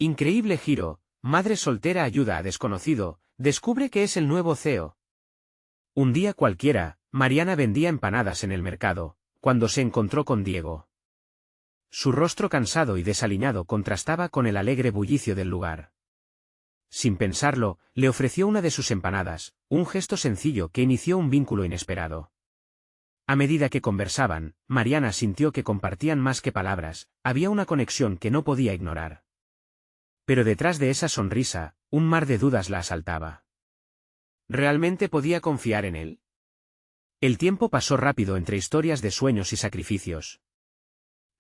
Increíble giro, madre soltera ayuda a desconocido, descubre que es el nuevo CEO. Un día cualquiera, Mariana vendía empanadas en el mercado, cuando se encontró con Diego. Su rostro cansado y desaliñado contrastaba con el alegre bullicio del lugar. Sin pensarlo, le ofreció una de sus empanadas, un gesto sencillo que inició un vínculo inesperado. A medida que conversaban, Mariana sintió que compartían más que palabras, había una conexión que no podía ignorar. Pero detrás de esa sonrisa, un mar de dudas la asaltaba. ¿Realmente podía confiar en él? El tiempo pasó rápido entre historias de sueños y sacrificios.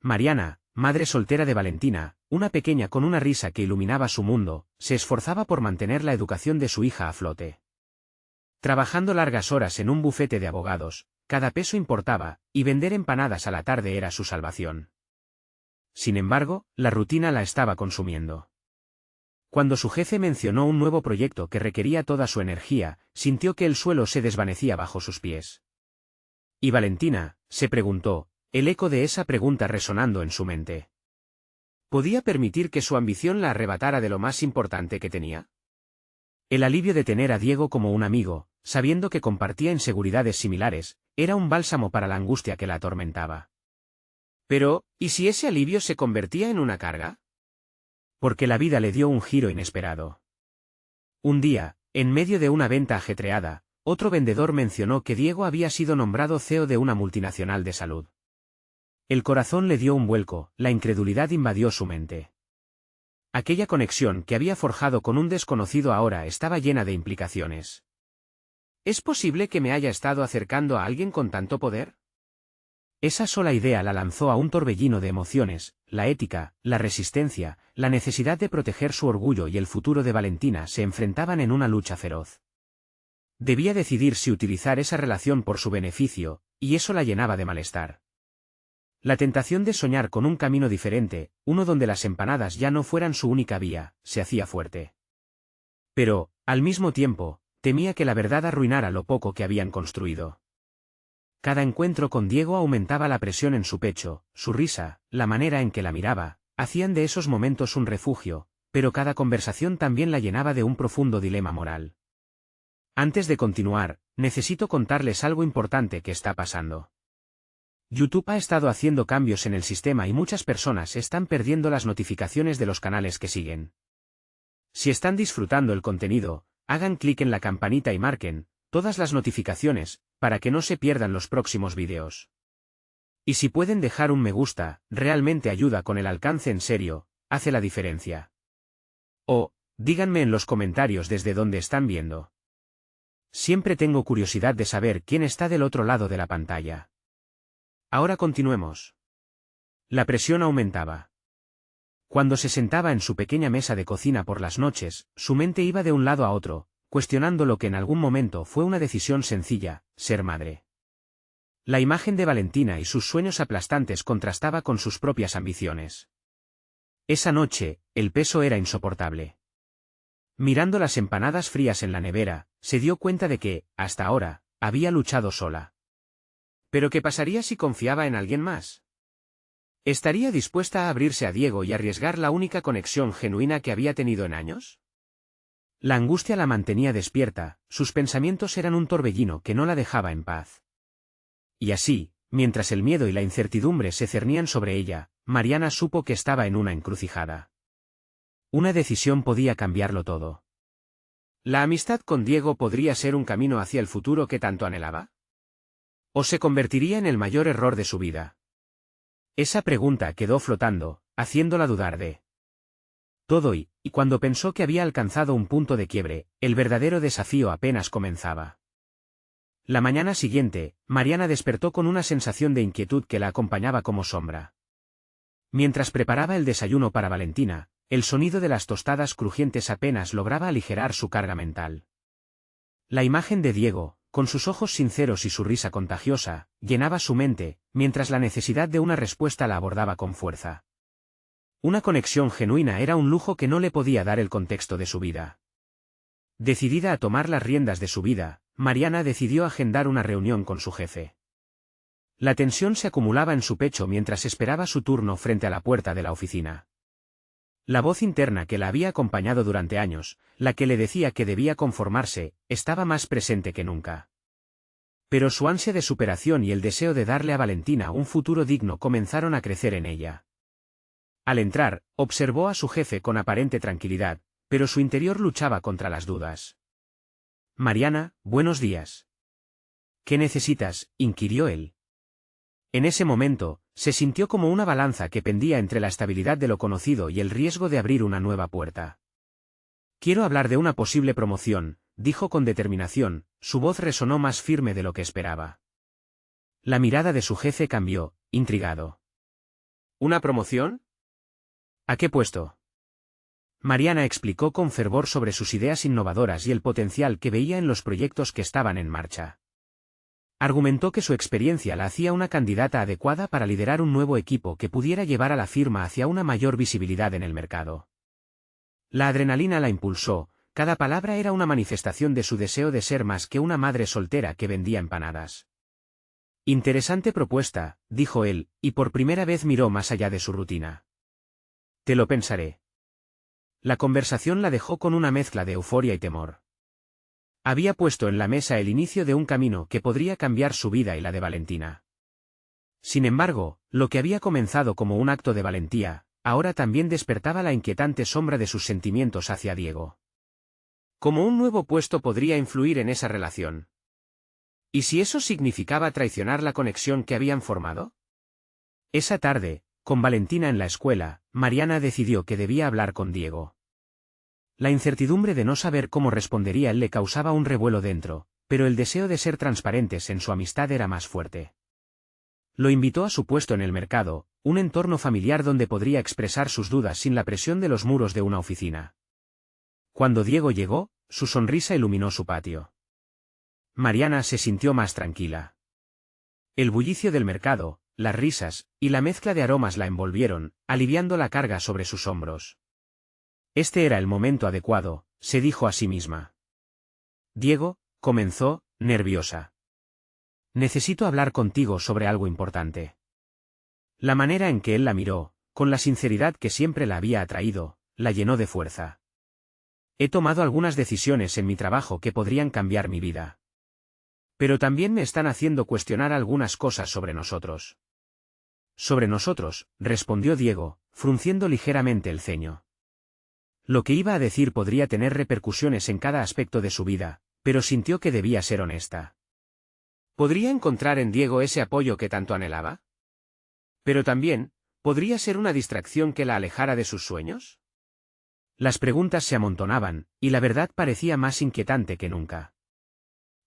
Mariana, madre soltera de Valentina, una pequeña con una risa que iluminaba su mundo, se esforzaba por mantener la educación de su hija a flote. Trabajando largas horas en un bufete de abogados, cada peso importaba, y vender empanadas a la tarde era su salvación. Sin embargo, la rutina la estaba consumiendo. Cuando su jefe mencionó un nuevo proyecto que requería toda su energía, sintió que el suelo se desvanecía bajo sus pies. ¿Y Valentina?, se preguntó, el eco de esa pregunta resonando en su mente. ¿Podía permitir que su ambición la arrebatara de lo más importante que tenía? El alivio de tener a Diego como un amigo, sabiendo que compartía inseguridades similares, era un bálsamo para la angustia que la atormentaba. Pero, ¿y si ese alivio se convertía en una carga? Porque la vida le dio un giro inesperado. Un día, en medio de una venta ajetreada, otro vendedor mencionó que Diego había sido nombrado CEO de una multinacional de salud. El corazón le dio un vuelco, la incredulidad invadió su mente. Aquella conexión que había forjado con un desconocido ahora estaba llena de implicaciones. ¿Es posible que me haya estado acercando a alguien con tanto poder? Esa sola idea la lanzó a un torbellino de emociones, la ética, la resistencia, la necesidad de proteger su orgullo y el futuro de Valentina se enfrentaban en una lucha feroz. Debía decidir si utilizar esa relación por su beneficio, y eso la llenaba de malestar. La tentación de soñar con un camino diferente, uno donde las empanadas ya no fueran su única vía, se hacía fuerte. Pero, al mismo tiempo, temía que la verdad arruinara lo poco que habían construido. Cada encuentro con Diego aumentaba la presión en su pecho, su risa, la manera en que la miraba, hacían de esos momentos un refugio, pero cada conversación también la llenaba de un profundo dilema moral. Antes de continuar, necesito contarles algo importante que está pasando. YouTube ha estado haciendo cambios en el sistema y muchas personas están perdiendo las notificaciones de los canales que siguen. Si están disfrutando el contenido, hagan clic en la campanita y marquen todas las notificaciones, para que no se pierdan los próximos vídeos. Y si pueden dejar un me gusta, realmente ayuda con el alcance en serio, hace la diferencia. O, díganme en los comentarios desde dónde están viendo. Siempre tengo curiosidad de saber quién está del otro lado de la pantalla. Ahora continuemos. La presión aumentaba. Cuando se sentaba en su pequeña mesa de cocina por las noches, su mente iba de un lado a otro, cuestionando lo que en algún momento fue una decisión sencilla, ser madre. La imagen de Valentina y sus sueños aplastantes contrastaba con sus propias ambiciones. Esa noche, el peso era insoportable. Mirando las empanadas frías en la nevera, se dio cuenta de que, hasta ahora, había luchado sola. ¿Pero qué pasaría si confiaba en alguien más? ¿Estaría dispuesta a abrirse a Diego y arriesgar la única conexión genuina que había tenido en años? La angustia la mantenía despierta, sus pensamientos eran un torbellino que no la dejaba en paz. Y así, mientras el miedo y la incertidumbre se cernían sobre ella, Mariana supo que estaba en una encrucijada. Una decisión podía cambiarlo todo. ¿La amistad con Diego podría ser un camino hacia el futuro que tanto anhelaba? ¿O se convertiría en el mayor error de su vida? Esa pregunta quedó flotando, haciéndola dudar de todo y cuando pensó que había alcanzado un punto de quiebre, el verdadero desafío apenas comenzaba. La mañana siguiente, Mariana despertó con una sensación de inquietud que la acompañaba como sombra. Mientras preparaba el desayuno para Valentina, el sonido de las tostadas crujientes apenas lograba aligerar su carga mental. La imagen de Diego, con sus ojos sinceros y su risa contagiosa, llenaba su mente, mientras la necesidad de una respuesta la abordaba con fuerza. Una conexión genuina era un lujo que no le podía dar el contexto de su vida. Decidida a tomar las riendas de su vida, Mariana decidió agendar una reunión con su jefe. La tensión se acumulaba en su pecho mientras esperaba su turno frente a la puerta de la oficina. La voz interna que la había acompañado durante años, la que le decía que debía conformarse, estaba más presente que nunca. Pero su ansia de superación y el deseo de darle a Valentina un futuro digno comenzaron a crecer en ella. Al entrar, observó a su jefe con aparente tranquilidad, pero su interior luchaba contra las dudas. «Mariana, buenos días». «¿Qué necesitas?», inquirió él. En ese momento, se sintió como una balanza que pendía entre la estabilidad de lo conocido y el riesgo de abrir una nueva puerta. «Quiero hablar de una posible promoción», dijo con determinación, su voz resonó más firme de lo que esperaba. La mirada de su jefe cambió, intrigado. «¿Una promoción? ¿A qué puesto?». Mariana explicó con fervor sobre sus ideas innovadoras y el potencial que veía en los proyectos que estaban en marcha. Argumentó que su experiencia la hacía una candidata adecuada para liderar un nuevo equipo que pudiera llevar a la firma hacia una mayor visibilidad en el mercado. La adrenalina la impulsó, cada palabra era una manifestación de su deseo de ser más que una madre soltera que vendía empanadas. «Interesante propuesta», dijo él, y por primera vez miró más allá de su rutina. «Te lo pensaré». La conversación la dejó con una mezcla de euforia y temor. Había puesto en la mesa el inicio de un camino que podría cambiar su vida y la de Valentina. Sin embargo, lo que había comenzado como un acto de valentía, ahora también despertaba la inquietante sombra de sus sentimientos hacia Diego. ¿Cómo un nuevo puesto podría influir en esa relación? ¿Y si eso significaba traicionar la conexión que habían formado? Esa tarde, con Valentina en la escuela, Mariana decidió que debía hablar con Diego. La incertidumbre de no saber cómo respondería él le causaba un revuelo dentro, pero el deseo de ser transparentes en su amistad era más fuerte. Lo invitó a su puesto en el mercado, un entorno familiar donde podría expresar sus dudas sin la presión de los muros de una oficina. Cuando Diego llegó, su sonrisa iluminó su patio. Mariana se sintió más tranquila. El bullicio del mercado, las risas, y la mezcla de aromas la envolvieron, aliviando la carga sobre sus hombros. Este era el momento adecuado, se dijo a sí misma. «Diego», comenzó, nerviosa. «Necesito hablar contigo sobre algo importante». La manera en que él la miró, con la sinceridad que siempre la había atraído, la llenó de fuerza. «He tomado algunas decisiones en mi trabajo que podrían cambiar mi vida. Pero también me están haciendo cuestionar algunas cosas sobre nosotros». «¿Sobre nosotros?», respondió Diego, frunciendo ligeramente el ceño. Lo que iba a decir podría tener repercusiones en cada aspecto de su vida, pero sintió que debía ser honesta. ¿Podría encontrar en Diego ese apoyo que tanto anhelaba? Pero también, ¿podría ser una distracción que la alejara de sus sueños? Las preguntas se amontonaban, y la verdad parecía más inquietante que nunca.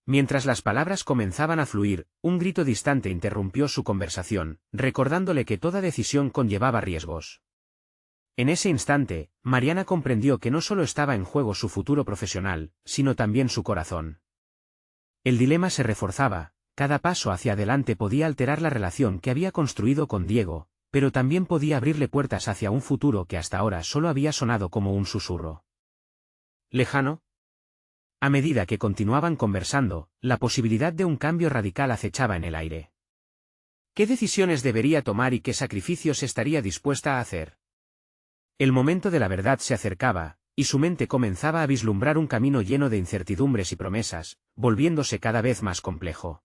Mientras las palabras comenzaban a fluir, un grito distante interrumpió su conversación, recordándole que toda decisión conllevaba riesgos. En ese instante, Mariana comprendió que no solo estaba en juego su futuro profesional, sino también su corazón. El dilema se reforzaba, cada paso hacia adelante podía alterar la relación que había construido con Diego, pero también podía abrirle puertas hacia un futuro que hasta ahora solo había sonado como un susurro. ¿Lejano? A medida que continuaban conversando, la posibilidad de un cambio radical acechaba en el aire. ¿Qué decisiones debería tomar y qué sacrificios estaría dispuesta a hacer? El momento de la verdad se acercaba, y su mente comenzaba a vislumbrar un camino lleno de incertidumbres y promesas, volviéndose cada vez más complejo.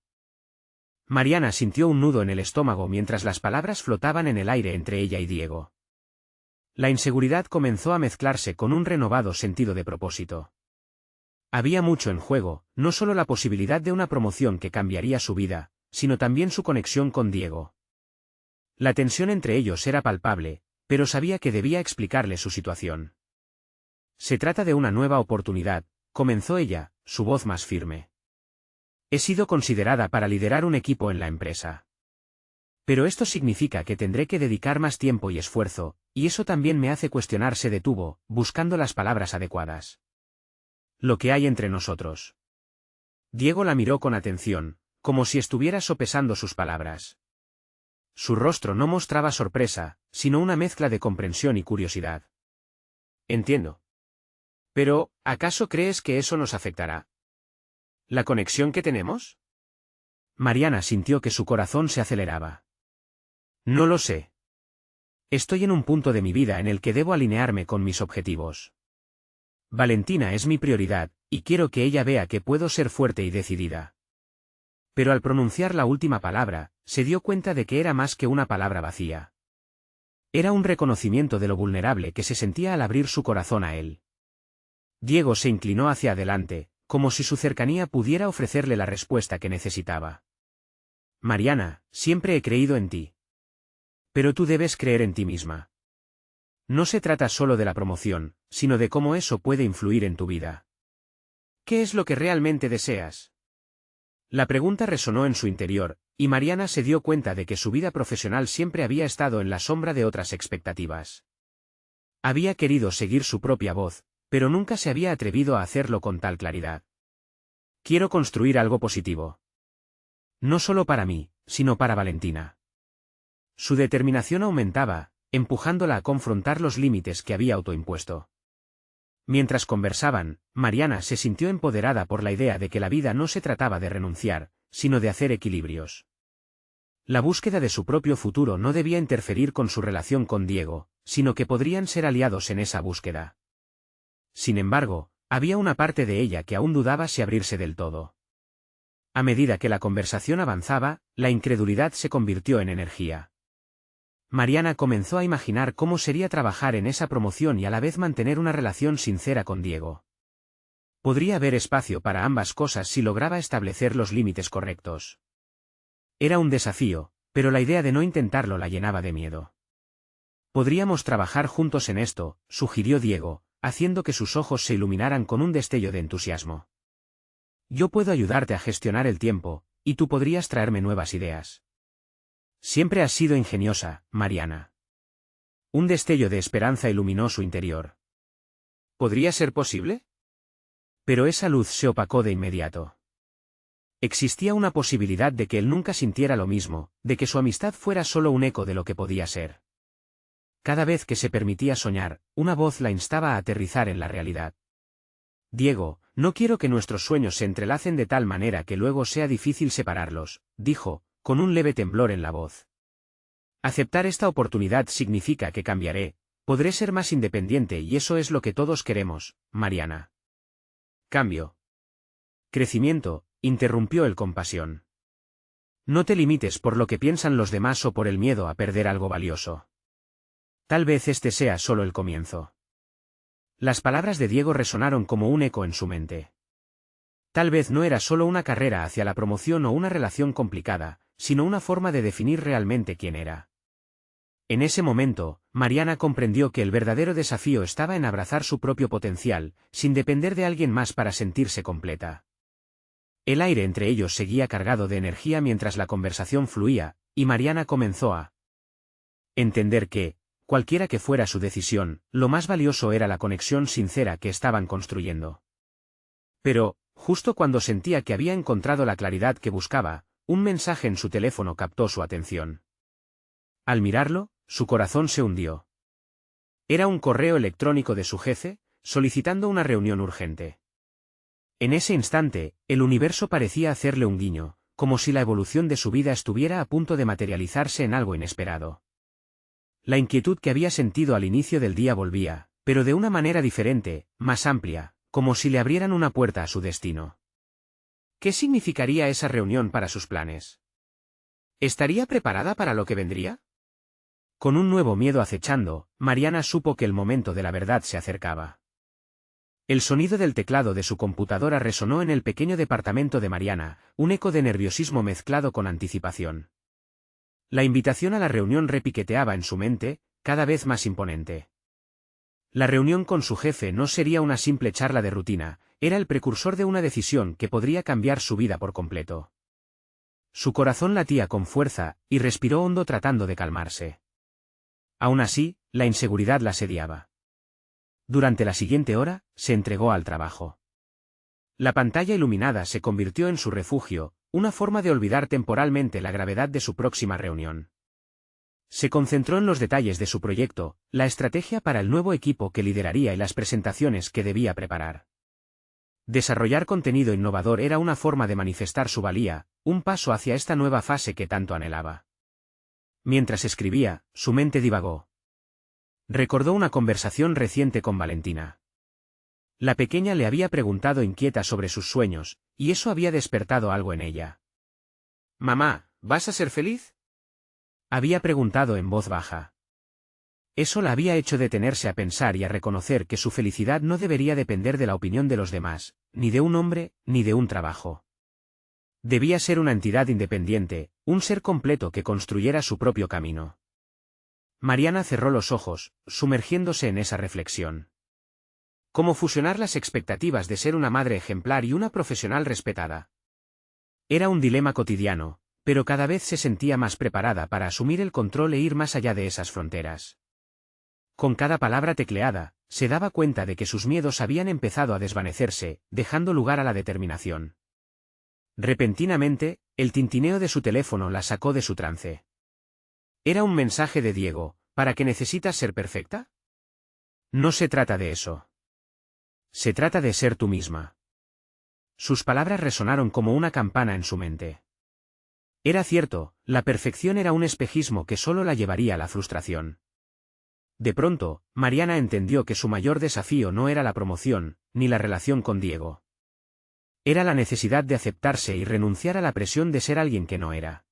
Mariana sintió un nudo en el estómago mientras las palabras flotaban en el aire entre ella y Diego. La inseguridad comenzó a mezclarse con un renovado sentido de propósito. Había mucho en juego, no solo la posibilidad de una promoción que cambiaría su vida, sino también su conexión con Diego. La tensión entre ellos era palpable, pero sabía que debía explicarle su situación. «Se trata de una nueva oportunidad», comenzó ella, su voz más firme. «He sido considerada para liderar un equipo en la empresa. Pero esto significa que tendré que dedicar más tiempo y esfuerzo, y eso también me hace cuestionar», se detuvo, buscando las palabras adecuadas. «Lo que hay entre nosotros». Diego la miró con atención, como si estuviera sopesando sus palabras. Su rostro no mostraba sorpresa, sino una mezcla de comprensión y curiosidad. «Entiendo. Pero, ¿acaso crees que eso nos afectará? ¿La conexión que tenemos?». Mariana sintió que su corazón se aceleraba. «No lo sé. Estoy en un punto de mi vida en el que debo alinearme con mis objetivos. Valentina es mi prioridad, y quiero que ella vea que puedo ser fuerte y decidida. Pero al pronunciar la última palabra, se dio cuenta de que era más que una palabra vacía. Era un reconocimiento de lo vulnerable que se sentía al abrir su corazón a él. Diego se inclinó hacia adelante, como si su cercanía pudiera ofrecerle la respuesta que necesitaba. Mariana, siempre he creído en ti. Pero tú debes creer en ti misma. No se trata solo de la promoción, sino de cómo eso puede influir en tu vida. ¿Qué es lo que realmente deseas? La pregunta resonó en su interior, y Mariana se dio cuenta de que su vida profesional siempre había estado en la sombra de otras expectativas. Había querido seguir su propia voz, pero nunca se había atrevido a hacerlo con tal claridad. Quiero construir algo positivo. No solo para mí, sino para Valentina. Su determinación aumentaba, empujándola a confrontar los límites que había autoimpuesto. Mientras conversaban, Mariana se sintió empoderada por la idea de que la vida no se trataba de renunciar, sino de hacer equilibrios. La búsqueda de su propio futuro no debía interferir con su relación con Diego, sino que podrían ser aliados en esa búsqueda. Sin embargo, había una parte de ella que aún dudaba si abrirse del todo. A medida que la conversación avanzaba, la incredulidad se convirtió en energía. Mariana comenzó a imaginar cómo sería trabajar en esa promoción y a la vez mantener una relación sincera con Diego. Podría haber espacio para ambas cosas si lograba establecer los límites correctos. Era un desafío, pero la idea de no intentarlo la llenaba de miedo. Podríamos trabajar juntos en esto, sugirió Diego, haciendo que sus ojos se iluminaran con un destello de entusiasmo. Yo puedo ayudarte a gestionar el tiempo, y tú podrías traerme nuevas ideas. Siempre has sido ingeniosa, Mariana. Un destello de esperanza iluminó su interior. ¿Podría ser posible? Pero esa luz se opacó de inmediato. Existía una posibilidad de que él nunca sintiera lo mismo, de que su amistad fuera solo un eco de lo que podía ser. Cada vez que se permitía soñar, una voz la instaba a aterrizar en la realidad. Diego, no quiero que nuestros sueños se entrelacen de tal manera que luego sea difícil separarlos, dijo, con un leve temblor en la voz. Aceptar esta oportunidad significa que cambiaré, podré ser más independiente y eso es lo que todos queremos, Mariana. Cambio. Crecimiento, interrumpió él con pasión. No te limites por lo que piensan los demás o por el miedo a perder algo valioso. Tal vez este sea solo el comienzo. Las palabras de Diego resonaron como un eco en su mente. Tal vez no era solo una carrera hacia la promoción o una relación complicada, sino una forma de definir realmente quién era. En ese momento, Mariana comprendió que el verdadero desafío estaba en abrazar su propio potencial, sin depender de alguien más para sentirse completa. El aire entre ellos seguía cargado de energía mientras la conversación fluía, y Mariana comenzó a entender que, cualquiera que fuera su decisión, lo más valioso era la conexión sincera que estaban construyendo. Pero, justo cuando sentía que había encontrado la claridad que buscaba, un mensaje en su teléfono captó su atención. Al mirarlo, su corazón se hundió. Era un correo electrónico de su jefe, solicitando una reunión urgente. En ese instante, el universo parecía hacerle un guiño, como si la evolución de su vida estuviera a punto de materializarse en algo inesperado. La inquietud que había sentido al inicio del día volvía, pero de una manera diferente, más amplia, como si le abrieran una puerta a su destino. ¿Qué significaría esa reunión para sus planes? ¿Estaría preparada para lo que vendría? Con un nuevo miedo acechando, Mariana supo que el momento de la verdad se acercaba. El sonido del teclado de su computadora resonó en el pequeño departamento de Mariana, un eco de nerviosismo mezclado con anticipación. La invitación a la reunión repiqueteaba en su mente, cada vez más imponente. La reunión con su jefe no sería una simple charla de rutina, era el precursor de una decisión que podría cambiar su vida por completo. Su corazón latía con fuerza, y respiró hondo tratando de calmarse. Aún así, la inseguridad la asediaba. Durante la siguiente hora, se entregó al trabajo. La pantalla iluminada se convirtió en su refugio, una forma de olvidar temporalmente la gravedad de su próxima reunión. Se concentró en los detalles de su proyecto, la estrategia para el nuevo equipo que lideraría y las presentaciones que debía preparar. Desarrollar contenido innovador era una forma de manifestar su valía, un paso hacia esta nueva fase que tanto anhelaba. Mientras escribía, su mente divagó. Recordó una conversación reciente con Valentina. La pequeña le había preguntado inquieta sobre sus sueños, y eso había despertado algo en ella. «Mamá, ¿vas a ser feliz?», había preguntado en voz baja. Eso la había hecho detenerse a pensar y a reconocer que su felicidad no debería depender de la opinión de los demás, ni de un hombre, ni de un trabajo. Debía ser una entidad independiente, un ser completo que construyera su propio camino. Mariana cerró los ojos, sumergiéndose en esa reflexión. ¿Cómo fusionar las expectativas de ser una madre ejemplar y una profesional respetada? Era un dilema cotidiano, pero cada vez se sentía más preparada para asumir el control e ir más allá de esas fronteras. Con cada palabra tecleada, se daba cuenta de que sus miedos habían empezado a desvanecerse, dejando lugar a la determinación. Repentinamente, el tintineo de su teléfono la sacó de su trance. Era un mensaje de Diego: ¿para qué necesitas ser perfecta? No se trata de eso. Se trata de ser tú misma. Sus palabras resonaron como una campana en su mente. Era cierto, la perfección era un espejismo que solo la llevaría a la frustración. De pronto, Mariana entendió que su mayor desafío no era la promoción, ni la relación con Diego. Era la necesidad de aceptarse y renunciar a la presión de ser alguien que no era.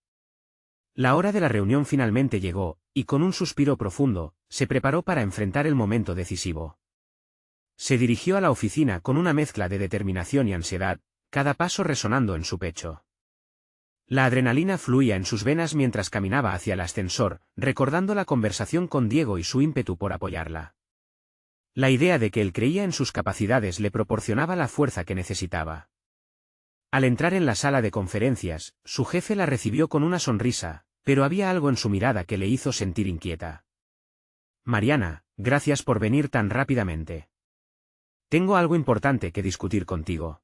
La hora de la reunión finalmente llegó, y con un suspiro profundo, se preparó para enfrentar el momento decisivo. Se dirigió a la oficina con una mezcla de determinación y ansiedad, cada paso resonando en su pecho. La adrenalina fluía en sus venas mientras caminaba hacia el ascensor, recordando la conversación con Diego y su ímpetu por apoyarla. La idea de que él creía en sus capacidades le proporcionaba la fuerza que necesitaba. Al entrar en la sala de conferencias, su jefe la recibió con una sonrisa, pero había algo en su mirada que le hizo sentir inquieta. «Mariana, gracias por venir tan rápidamente. Tengo algo importante que discutir contigo».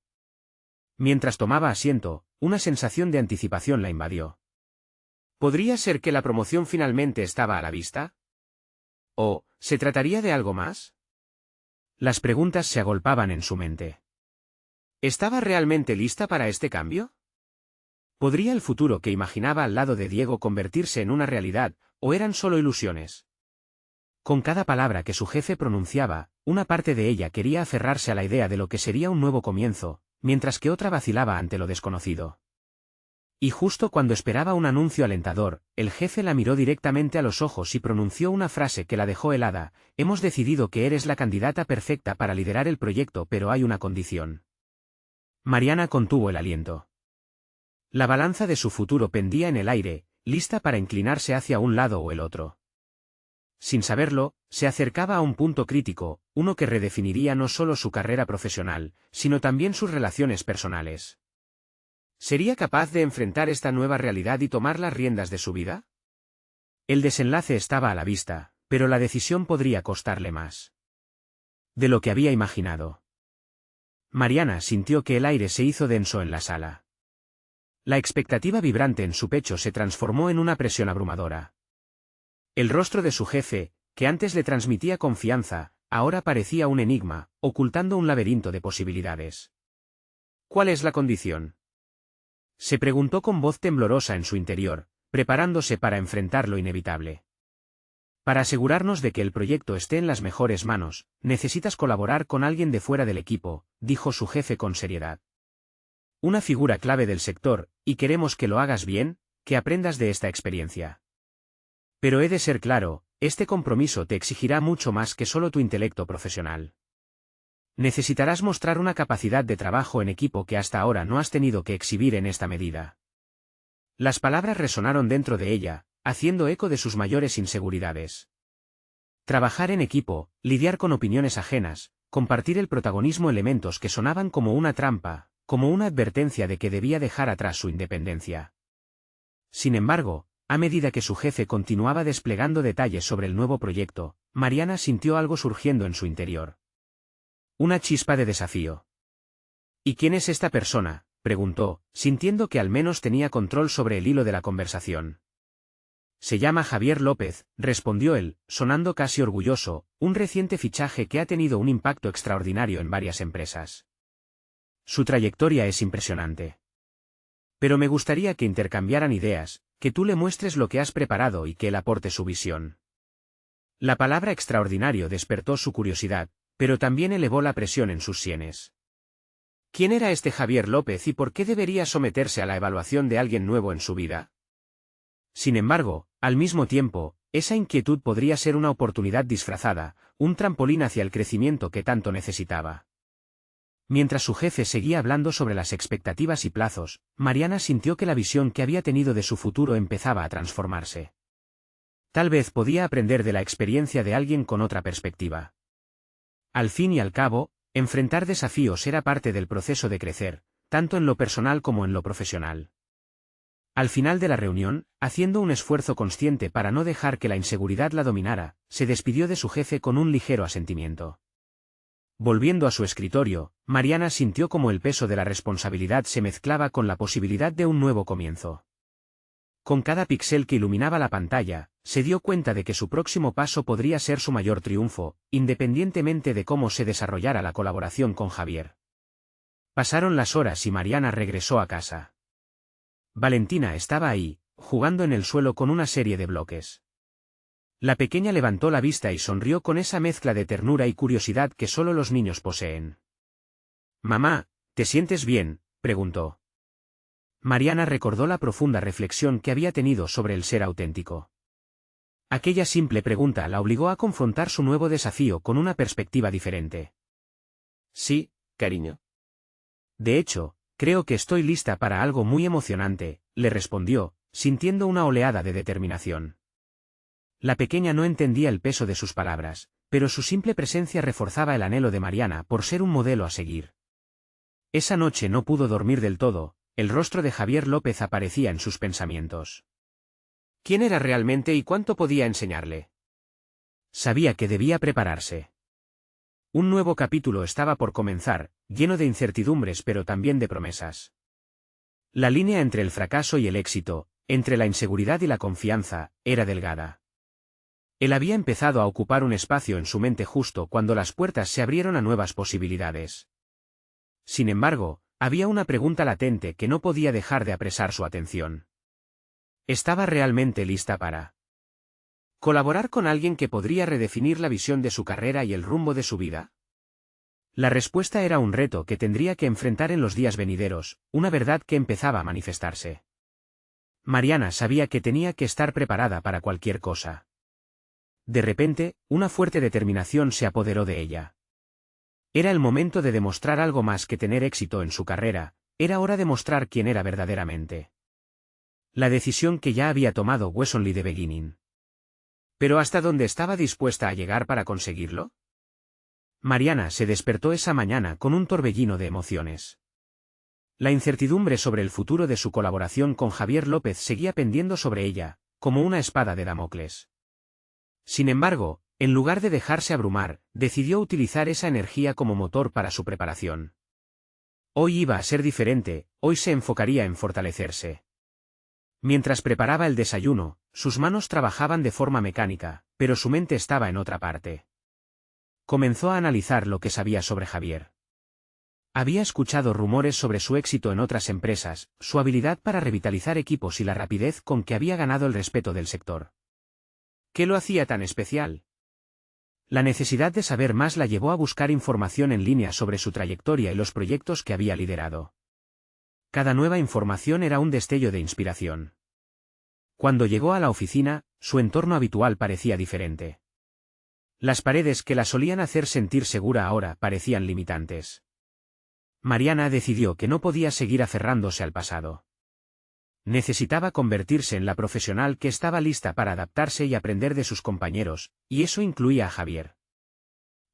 Mientras tomaba asiento, una sensación de anticipación la invadió. ¿Podría ser que la promoción finalmente estaba a la vista? ¿O se trataría de algo más? Las preguntas se agolpaban en su mente. ¿Estaba realmente lista para este cambio? ¿Podría el futuro que imaginaba al lado de Diego convertirse en una realidad, o eran solo ilusiones? Con cada palabra que su jefe pronunciaba, una parte de ella quería aferrarse a la idea de lo que sería un nuevo comienzo, mientras que otra vacilaba ante lo desconocido. Y justo cuando esperaba un anuncio alentador, el jefe la miró directamente a los ojos y pronunció una frase que la dejó helada: «Hemos decidido que eres la candidata perfecta para liderar el proyecto, pero hay una condición». Mariana contuvo el aliento. La balanza de su futuro pendía en el aire, lista para inclinarse hacia un lado o el otro. Sin saberlo, se acercaba a un punto crítico, uno que redefiniría no solo su carrera profesional, sino también sus relaciones personales. ¿Sería capaz de enfrentar esta nueva realidad y tomar las riendas de su vida? El desenlace estaba a la vista, pero la decisión podría costarle más de lo que había imaginado. Mariana sintió que el aire se hizo denso en la sala. La expectativa vibrante en su pecho se transformó en una presión abrumadora. El rostro de su jefe, que antes le transmitía confianza, ahora parecía un enigma, ocultando un laberinto de posibilidades. ¿Cuál es la condición?, se preguntó con voz temblorosa en su interior, preparándose para enfrentar lo inevitable. Para asegurarnos de que el proyecto esté en las mejores manos, necesitas colaborar con alguien de fuera del equipo, dijo su jefe con seriedad. Una figura clave del sector, y queremos que lo hagas bien, que aprendas de esta experiencia. Pero he de ser claro, este compromiso te exigirá mucho más que solo tu intelecto profesional. Necesitarás mostrar una capacidad de trabajo en equipo que hasta ahora no has tenido que exhibir en esta medida. Las palabras resonaron dentro de ella, haciendo eco de sus mayores inseguridades. Trabajar en equipo, lidiar con opiniones ajenas, compartir el protagonismo, elementos que sonaban como una trampa, como una advertencia de que debía dejar atrás su independencia. Sin embargo, a medida que su jefe continuaba desplegando detalles sobre el nuevo proyecto, Mariana sintió algo surgiendo en su interior. Una chispa de desafío. ¿Y quién es esta persona?, preguntó, sintiendo que al menos tenía control sobre el hilo de la conversación. Se llama Javier López, respondió él, sonando casi orgulloso, un reciente fichaje que ha tenido un impacto extraordinario en varias empresas. Su trayectoria es impresionante. Pero me gustaría que intercambiaran ideas, que tú le muestres lo que has preparado y que él aporte su visión. La palabra extraordinario despertó su curiosidad, pero también elevó la presión en sus sienes. ¿Quién era este Javier López y por qué debería someterse a la evaluación de alguien nuevo en su vida? Sin embargo, al mismo tiempo, esa inquietud podría ser una oportunidad disfrazada, un trampolín hacia el crecimiento que tanto necesitaba. Mientras su jefe seguía hablando sobre las expectativas y plazos, Mariana sintió que la visión que había tenido de su futuro empezaba a transformarse. Tal vez podía aprender de la experiencia de alguien con otra perspectiva. Al fin y al cabo, enfrentar desafíos era parte del proceso de crecer, tanto en lo personal como en lo profesional. Al final de la reunión, haciendo un esfuerzo consciente para no dejar que la inseguridad la dominara, se despidió de su jefe con un ligero asentimiento. Volviendo a su escritorio, Mariana sintió como el peso de la responsabilidad se mezclaba con la posibilidad de un nuevo comienzo. Con cada píxel que iluminaba la pantalla, se dio cuenta de que su próximo paso podría ser su mayor triunfo, independientemente de cómo se desarrollara la colaboración con Javier. Pasaron las horas y Mariana regresó a casa. Valentina estaba ahí, jugando en el suelo con una serie de bloques. La pequeña levantó la vista y sonrió con esa mezcla de ternura y curiosidad que solo los niños poseen. «Mamá, ¿te sientes bien?», preguntó. Mariana recordó la profunda reflexión que había tenido sobre el ser auténtico. Aquella simple pregunta la obligó a confrontar su nuevo desafío con una perspectiva diferente. «Sí, cariño. De hecho, creo que estoy lista para algo muy emocionante», le respondió, sintiendo una oleada de determinación. La pequeña no entendía el peso de sus palabras, pero su simple presencia reforzaba el anhelo de Mariana por ser un modelo a seguir. Esa noche no pudo dormir del todo, el rostro de Javier López aparecía en sus pensamientos. ¿Quién era realmente y cuánto podía enseñarle? Sabía que debía prepararse. Un nuevo capítulo estaba por comenzar, lleno de incertidumbres pero también de promesas. La línea entre el fracaso y el éxito, entre la inseguridad y la confianza, era delgada. Él había empezado a ocupar un espacio en su mente justo cuando las puertas se abrieron a nuevas posibilidades. Sin embargo, había una pregunta latente que no podía dejar de apresar su atención. ¿Estaba realmente lista para colaborar con alguien que podría redefinir la visión de su carrera y el rumbo de su vida? La respuesta era un reto que tendría que enfrentar en los días venideros, una verdad que empezaba a manifestarse. Mariana sabía que tenía que estar preparada para cualquier cosa. De repente, una fuerte determinación se apoderó de ella. Era el momento de demostrar algo más que tener éxito en su carrera, era hora de mostrar quién era verdaderamente. La decisión que ya había tomado Wesonley de beginning. ¿Pero hasta dónde estaba dispuesta a llegar para conseguirlo? Mariana se despertó esa mañana con un torbellino de emociones. La incertidumbre sobre el futuro de su colaboración con Javier López seguía pendiendo sobre ella, como una espada de Damocles. Sin embargo, en lugar de dejarse abrumar, decidió utilizar esa energía como motor para su preparación. Hoy iba a ser diferente, hoy se enfocaría en fortalecerse. Mientras preparaba el desayuno, sus manos trabajaban de forma mecánica, pero su mente estaba en otra parte. Comenzó a analizar lo que sabía sobre Javier. Había escuchado rumores sobre su éxito en otras empresas, su habilidad para revitalizar equipos y la rapidez con que había ganado el respeto del sector. ¿Qué lo hacía tan especial? La necesidad de saber más la llevó a buscar información en línea sobre su trayectoria y los proyectos que había liderado. Cada nueva información era un destello de inspiración. Cuando llegó a la oficina, su entorno habitual parecía diferente. Las paredes que la solían hacer sentir segura ahora parecían limitantes. Mariana decidió que no podía seguir aferrándose al pasado. Necesitaba convertirse en la profesional que estaba lista para adaptarse y aprender de sus compañeros, y eso incluía a Javier.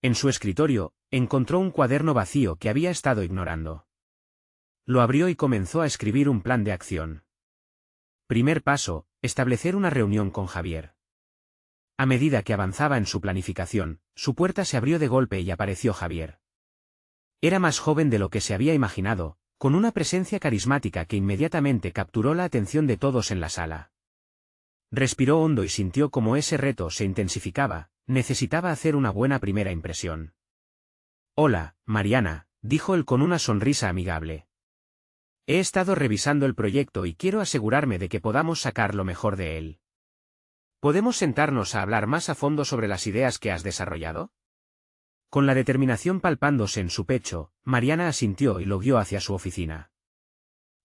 En su escritorio, encontró un cuaderno vacío que había estado ignorando. Lo abrió y comenzó a escribir un plan de acción. Primer paso, establecer una reunión con Javier. A medida que avanzaba en su planificación, su puerta se abrió de golpe y apareció Javier. Era más joven de lo que se había imaginado, con una presencia carismática que inmediatamente capturó la atención de todos en la sala. Respiró hondo y sintió como ese reto se intensificaba, necesitaba hacer una buena primera impresión. «Hola, Mariana», dijo él con una sonrisa amigable. «He estado revisando el proyecto y quiero asegurarme de que podamos sacar lo mejor de él». ¿Podemos sentarnos a hablar más a fondo sobre las ideas que has desarrollado? Con la determinación palpándose en su pecho, Mariana asintió y lo guió hacia su oficina.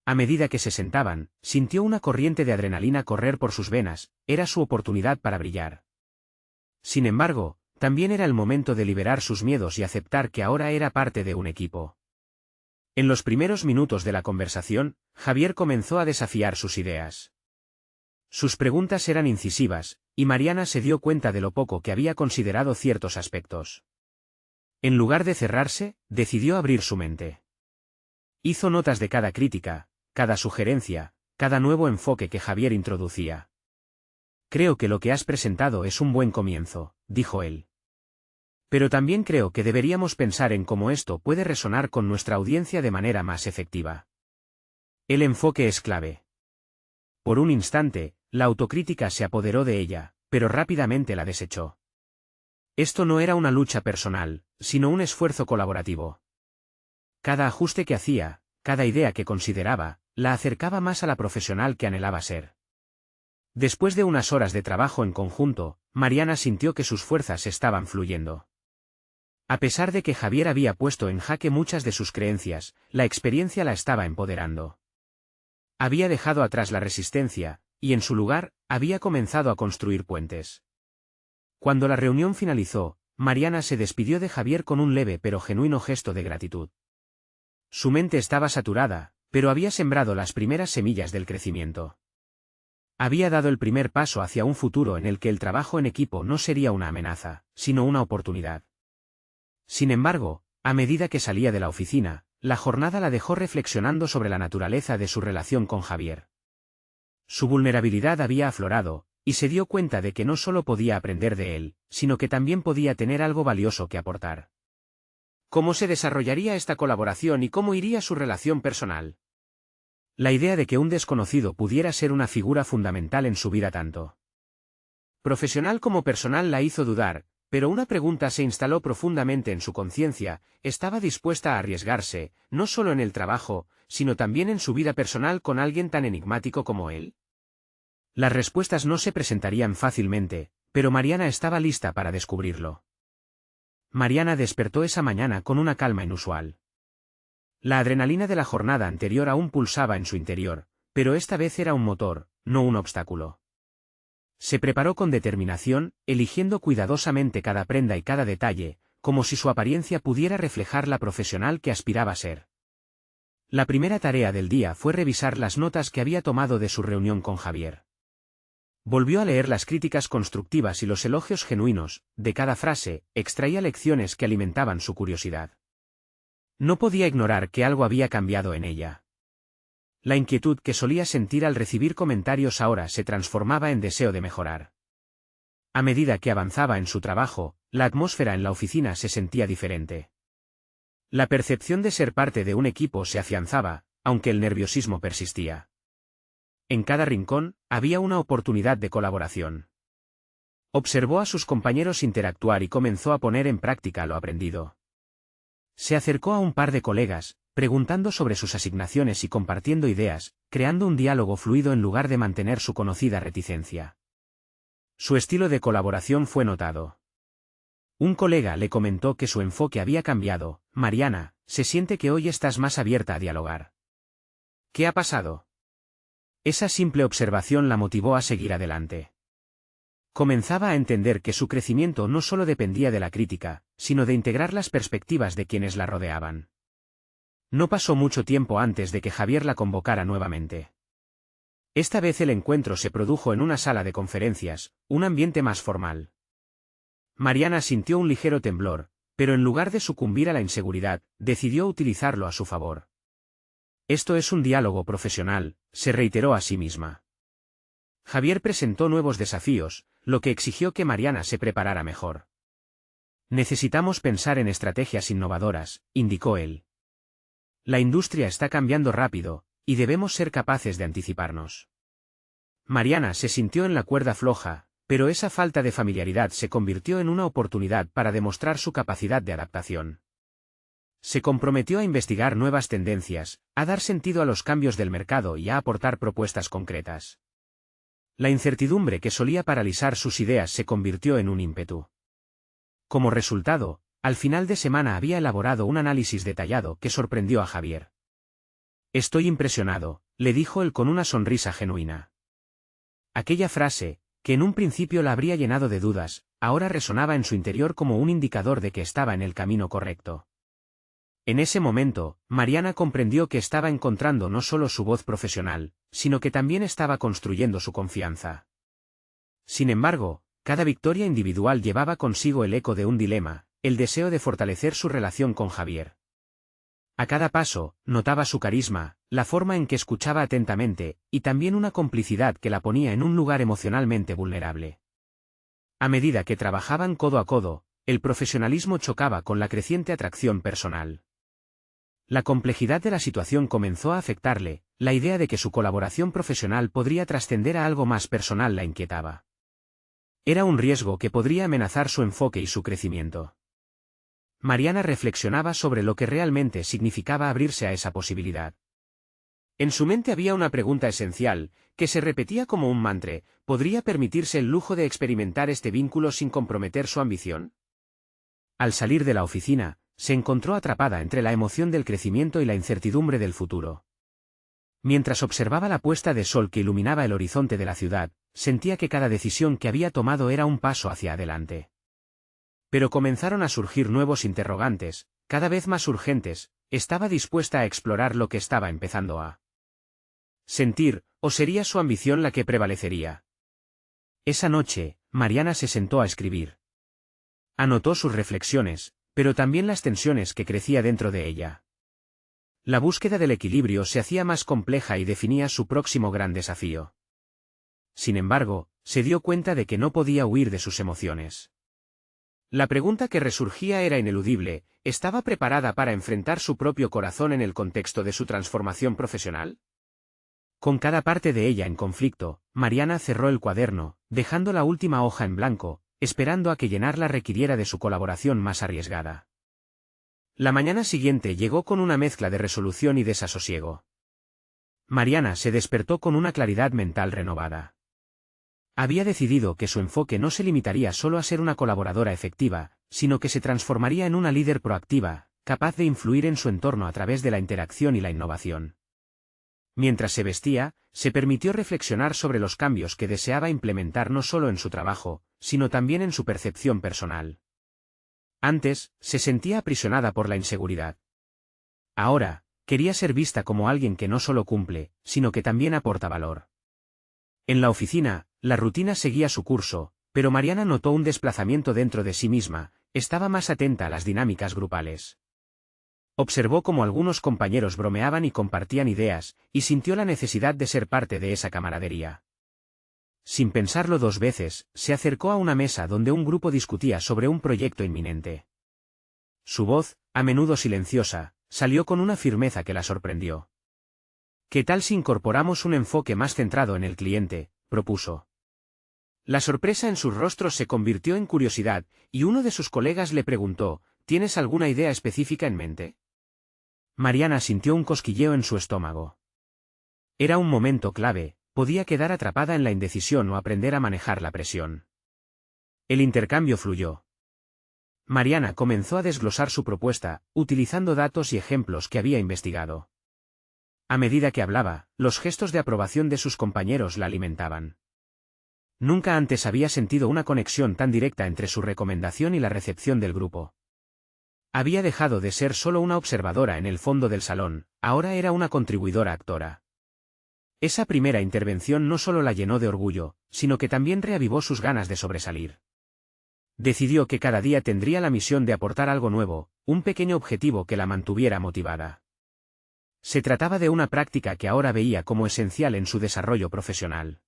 A medida que se sentaban, sintió una corriente de adrenalina correr por sus venas, era su oportunidad para brillar. Sin embargo, también era el momento de liberar sus miedos y aceptar que ahora era parte de un equipo. En los primeros minutos de la conversación, Javier comenzó a desafiar sus ideas. Sus preguntas eran incisivas, y Mariana se dio cuenta de lo poco que había considerado ciertos aspectos. En lugar de cerrarse, decidió abrir su mente. Hizo notas de cada crítica, cada sugerencia, cada nuevo enfoque que Javier introducía. Creo que lo que has presentado es un buen comienzo, dijo él. Pero también creo que deberíamos pensar en cómo esto puede resonar con nuestra audiencia de manera más efectiva. El enfoque es clave. Por un instante, la autocrítica se apoderó de ella, pero rápidamente la desechó. Esto no era una lucha personal, sino un esfuerzo colaborativo. Cada ajuste que hacía, cada idea que consideraba, la acercaba más a la profesional que anhelaba ser. Después de unas horas de trabajo en conjunto, Mariana sintió que sus fuerzas estaban fluyendo. A pesar de que Javier había puesto en jaque muchas de sus creencias, la experiencia la estaba empoderando. Había dejado atrás la resistencia, y en su lugar, había comenzado a construir puentes. Cuando la reunión finalizó, Mariana se despidió de Javier con un leve pero genuino gesto de gratitud. Su mente estaba saturada, pero había sembrado las primeras semillas del crecimiento. Había dado el primer paso hacia un futuro en el que el trabajo en equipo no sería una amenaza, sino una oportunidad. Sin embargo, a medida que salía de la oficina, la jornada la dejó reflexionando sobre la naturaleza de su relación con Javier. Su vulnerabilidad había aflorado, y se dio cuenta de que no solo podía aprender de él, sino que también podía tener algo valioso que aportar. ¿Cómo se desarrollaría esta colaboración y cómo iría su relación personal? La idea de que un desconocido pudiera ser una figura fundamental en su vida tanto profesional como personal la hizo dudar, pero una pregunta se instaló profundamente en su conciencia: ¿estaba dispuesta a arriesgarse, no solo en el trabajo, sino también en su vida personal con alguien tan enigmático como él? Las respuestas no se presentarían fácilmente, pero Mariana estaba lista para descubrirlo. Mariana despertó esa mañana con una calma inusual. La adrenalina de la jornada anterior aún pulsaba en su interior, pero esta vez era un motor, no un obstáculo. Se preparó con determinación, eligiendo cuidadosamente cada prenda y cada detalle, como si su apariencia pudiera reflejar la profesional que aspiraba a ser. La primera tarea del día fue revisar las notas que había tomado de su reunión con Javier. Volvió a leer las críticas constructivas y los elogios genuinos, de cada frase, extraía lecciones que alimentaban su curiosidad. No podía ignorar que algo había cambiado en ella. La inquietud que solía sentir al recibir comentarios ahora se transformaba en deseo de mejorar. A medida que avanzaba en su trabajo, la atmósfera en la oficina se sentía diferente. La percepción de ser parte de un equipo se afianzaba, aunque el nerviosismo persistía. En cada rincón, había una oportunidad de colaboración. Observó a sus compañeros interactuar y comenzó a poner en práctica lo aprendido. Se acercó a un par de colegas, preguntando sobre sus asignaciones y compartiendo ideas, creando un diálogo fluido en lugar de mantener su conocida reticencia. Su estilo de colaboración fue notado. Un colega le comentó que su enfoque había cambiado: Mariana, se siente que hoy estás más abierta a dialogar. ¿Qué ha pasado? Esa simple observación la motivó a seguir adelante. Comenzaba a entender que su crecimiento no solo dependía de la crítica, sino de integrar las perspectivas de quienes la rodeaban. No pasó mucho tiempo antes de que Javier la convocara nuevamente. Esta vez el encuentro se produjo en una sala de conferencias, un ambiente más formal. Mariana sintió un ligero temblor, pero en lugar de sucumbir a la inseguridad, decidió utilizarlo a su favor. Esto es un diálogo profesional, se reiteró a sí misma. Javier presentó nuevos desafíos, lo que exigió que Mariana se preparara mejor. Necesitamos pensar en estrategias innovadoras, indicó él. La industria está cambiando rápido, y debemos ser capaces de anticiparnos. Mariana se sintió en la cuerda floja, pero esa falta de familiaridad se convirtió en una oportunidad para demostrar su capacidad de adaptación. Se comprometió a investigar nuevas tendencias, a dar sentido a los cambios del mercado y a aportar propuestas concretas. La incertidumbre que solía paralizar sus ideas se convirtió en un ímpetu. Como resultado, al final de semana había elaborado un análisis detallado que sorprendió a Javier. «Estoy impresionado», le dijo él con una sonrisa genuina. Aquella frase, que en un principio la habría llenado de dudas, ahora resonaba en su interior como un indicador de que estaba en el camino correcto. En ese momento, Mariana comprendió que estaba encontrando no solo su voz profesional, sino que también estaba construyendo su confianza. Sin embargo, cada victoria individual llevaba consigo el eco de un dilema, el deseo de fortalecer su relación con Javier. A cada paso, notaba su carisma, la forma en que escuchaba atentamente, y también una complicidad que la ponía en un lugar emocionalmente vulnerable. A medida que trabajaban codo a codo, el profesionalismo chocaba con la creciente atracción personal. La complejidad de la situación comenzó a afectarle, la idea de que su colaboración profesional podría trascender a algo más personal la inquietaba. Era un riesgo que podría amenazar su enfoque y su crecimiento. Mariana reflexionaba sobre lo que realmente significaba abrirse a esa posibilidad. En su mente había una pregunta esencial, que se repetía como un mantra: ¿podría permitirse el lujo de experimentar este vínculo sin comprometer su ambición? Al salir de la oficina, se encontró atrapada entre la emoción del crecimiento y la incertidumbre del futuro. Mientras observaba la puesta de sol que iluminaba el horizonte de la ciudad, sentía que cada decisión que había tomado era un paso hacia adelante. Pero comenzaron a surgir nuevos interrogantes, cada vez más urgentes. ¿Estaba dispuesta a explorar lo que estaba empezando a sentir, o sería su ambición la que prevalecería? Esa noche, Mariana se sentó a escribir. Anotó sus reflexiones, pero también las tensiones que crecía dentro de ella. La búsqueda del equilibrio se hacía más compleja y definía su próximo gran desafío. Sin embargo, se dio cuenta de que no podía huir de sus emociones. La pregunta que resurgía era ineludible: ¿estaba preparada para enfrentar su propio corazón en el contexto de su transformación profesional? Con cada parte de ella en conflicto, Mariana cerró el cuaderno, dejando la última hoja en blanco, esperando a que llenarla requiriera de su colaboración más arriesgada. La mañana siguiente llegó con una mezcla de resolución y desasosiego. Mariana se despertó con una claridad mental renovada. Había decidido que su enfoque no se limitaría solo a ser una colaboradora efectiva, sino que se transformaría en una líder proactiva, capaz de influir en su entorno a través de la interacción y la innovación. Mientras se vestía, se permitió reflexionar sobre los cambios que deseaba implementar no solo en su trabajo, sino también en su percepción personal. Antes, se sentía aprisionada por la inseguridad. Ahora, quería ser vista como alguien que no solo cumple, sino que también aporta valor. En la oficina, la rutina seguía su curso, pero Mariana notó un desplazamiento dentro de sí misma. Estaba más atenta a las dinámicas grupales. Observó cómo algunos compañeros bromeaban y compartían ideas, y sintió la necesidad de ser parte de esa camaradería. Sin pensarlo dos veces, se acercó a una mesa donde un grupo discutía sobre un proyecto inminente. Su voz, a menudo silenciosa, salió con una firmeza que la sorprendió. «¿Qué tal si incorporamos un enfoque más centrado en el cliente?», propuso. La sorpresa en sus rostros se convirtió en curiosidad, y uno de sus colegas le preguntó: «¿Tienes alguna idea específica en mente?». Mariana sintió un cosquilleo en su estómago. Era un momento clave, podía quedar atrapada en la indecisión o aprender a manejar la presión. El intercambio fluyó. Mariana comenzó a desglosar su propuesta, utilizando datos y ejemplos que había investigado. A medida que hablaba, los gestos de aprobación de sus compañeros la alimentaban. Nunca antes había sentido una conexión tan directa entre su recomendación y la recepción del grupo. Había dejado de ser solo una observadora en el fondo del salón, ahora era una contribuidora actora. Esa primera intervención no solo la llenó de orgullo, sino que también reavivó sus ganas de sobresalir. Decidió que cada día tendría la misión de aportar algo nuevo, un pequeño objetivo que la mantuviera motivada. Se trataba de una práctica que ahora veía como esencial en su desarrollo profesional.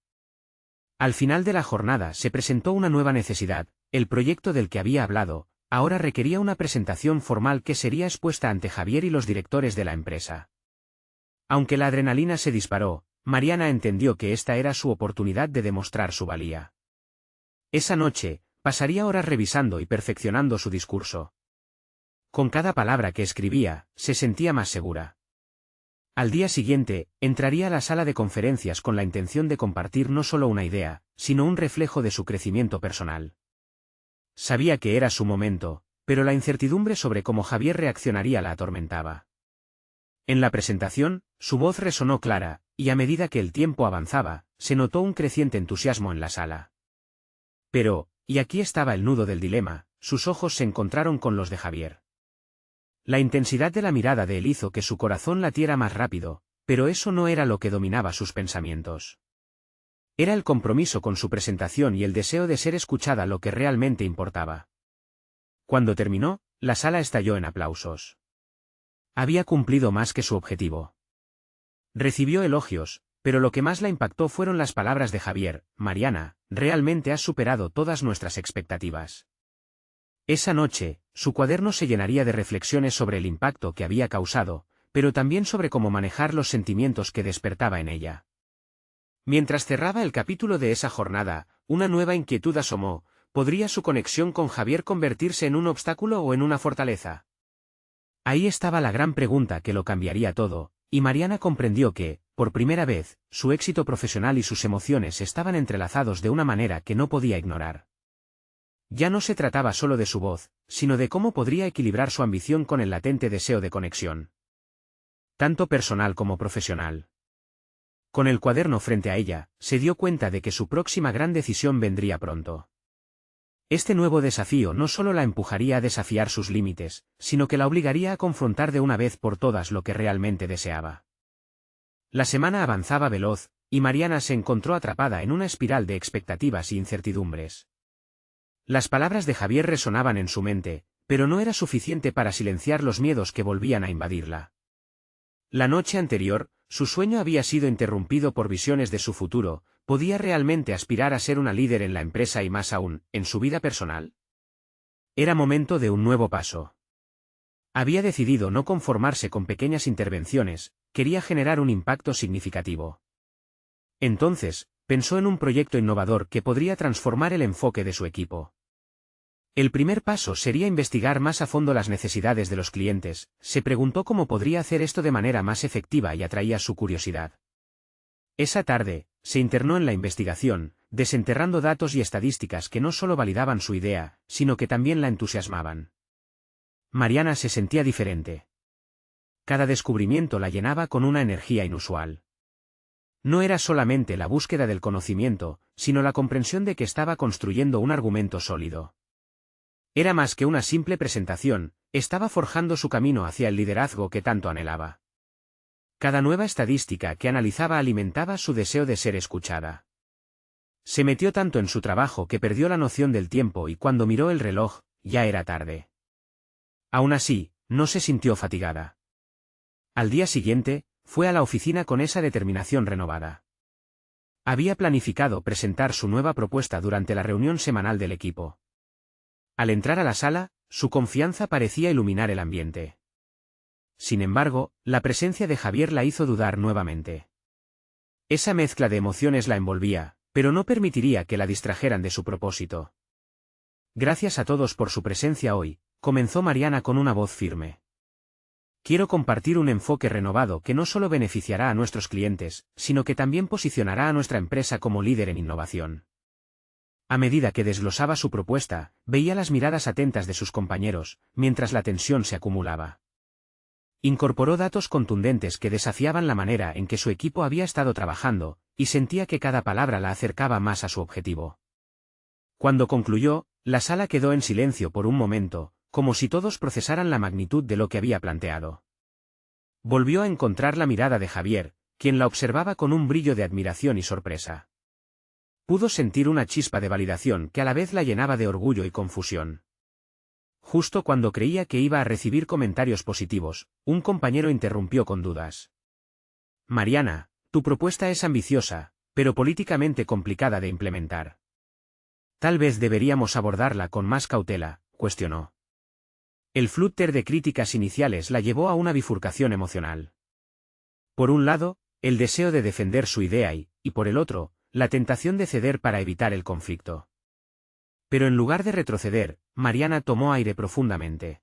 Al final de la jornada se presentó una nueva necesidad: el proyecto del que había hablado, ahora requería una presentación formal que sería expuesta ante Javier y los directores de la empresa. Aunque la adrenalina se disparó, Mariana entendió que esta era su oportunidad de demostrar su valía. Esa noche, pasaría horas revisando y perfeccionando su discurso. Con cada palabra que escribía, se sentía más segura. Al día siguiente, entraría a la sala de conferencias con la intención de compartir no solo una idea, sino un reflejo de su crecimiento personal. Sabía que era su momento, pero la incertidumbre sobre cómo Javier reaccionaría la atormentaba. En la presentación, su voz resonó clara, y a medida que el tiempo avanzaba, se notó un creciente entusiasmo en la sala. Pero, y aquí estaba el nudo del dilema, sus ojos se encontraron con los de Javier. La intensidad de la mirada de él hizo que su corazón latiera más rápido, pero eso no era lo que dominaba sus pensamientos. Era el compromiso con su presentación y el deseo de ser escuchada lo que realmente importaba. Cuando terminó, la sala estalló en aplausos. Había cumplido más que su objetivo. Recibió elogios, pero lo que más la impactó fueron las palabras de Javier: Mariana, realmente has superado todas nuestras expectativas. Esa noche, su cuaderno se llenaría de reflexiones sobre el impacto que había causado, pero también sobre cómo manejar los sentimientos que despertaba en ella. Mientras cerraba el capítulo de esa jornada, una nueva inquietud asomó: ¿podría su conexión con Javier convertirse en un obstáculo o en una fortaleza? Ahí estaba la gran pregunta que lo cambiaría todo, y Mariana comprendió que, por primera vez, su éxito profesional y sus emociones estaban entrelazados de una manera que no podía ignorar. Ya no se trataba solo de su voz, sino de cómo podría equilibrar su ambición con el latente deseo de conexión. Tanto personal como profesional. Con el cuaderno frente a ella, se dio cuenta de que su próxima gran decisión vendría pronto. Este nuevo desafío no solo la empujaría a desafiar sus límites, sino que la obligaría a confrontar de una vez por todas lo que realmente deseaba. La semana avanzaba veloz, y Mariana se encontró atrapada en una espiral de expectativas e incertidumbres. Las palabras de Javier resonaban en su mente, pero no era suficiente para silenciar los miedos que volvían a invadirla. La noche anterior, su sueño había sido interrumpido por visiones de su futuro. ¿Podía realmente aspirar a ser una líder en la empresa y más aún, en su vida personal? Era momento de un nuevo paso. Había decidido no conformarse con pequeñas intervenciones, quería generar un impacto significativo. Entonces, pensó en un proyecto innovador que podría transformar el enfoque de su equipo. El primer paso sería investigar más a fondo las necesidades de los clientes. Se preguntó cómo podría hacer esto de manera más efectiva y atraía su curiosidad. Esa tarde, se internó en la investigación, desenterrando datos y estadísticas que no solo validaban su idea, sino que también la entusiasmaban. Mariana se sentía diferente. Cada descubrimiento la llenaba con una energía inusual. No era solamente la búsqueda del conocimiento, sino la comprensión de que estaba construyendo un argumento sólido. Era más que una simple presentación, estaba forjando su camino hacia el liderazgo que tanto anhelaba. Cada nueva estadística que analizaba alimentaba su deseo de ser escuchada. Se metió tanto en su trabajo que perdió la noción del tiempo y cuando miró el reloj, ya era tarde. Aún así, no se sintió fatigada. Al día siguiente, fue a la oficina con esa determinación renovada. Había planificado presentar su nueva propuesta durante la reunión semanal del equipo. Al entrar a la sala, su confianza parecía iluminar el ambiente. Sin embargo, la presencia de Javier la hizo dudar nuevamente. Esa mezcla de emociones la envolvía, pero no permitiría que la distrajeran de su propósito. Gracias a todos por su presencia hoy, comenzó Mariana con una voz firme. Quiero compartir un enfoque renovado que no solo beneficiará a nuestros clientes, sino que también posicionará a nuestra empresa como líder en innovación. A medida que desglosaba su propuesta, veía las miradas atentas de sus compañeros, mientras la tensión se acumulaba. Incorporó datos contundentes que desafiaban la manera en que su equipo había estado trabajando, y sentía que cada palabra la acercaba más a su objetivo. Cuando concluyó, la sala quedó en silencio por un momento, como si todos procesaran la magnitud de lo que había planteado. Volvió a encontrar la mirada de Javier, quien la observaba con un brillo de admiración y sorpresa. Pudo sentir una chispa de validación que a la vez la llenaba de orgullo y confusión. Justo cuando creía que iba a recibir comentarios positivos, un compañero interrumpió con dudas. Mariana, tu propuesta es ambiciosa, pero políticamente complicada de implementar. Tal vez deberíamos abordarla con más cautela, cuestionó. El flúter de críticas iniciales la llevó a una bifurcación emocional. Por un lado, el deseo de defender su idea y, por el otro, la tentación de ceder para evitar el conflicto. Pero en lugar de retroceder, Mariana tomó aire profundamente.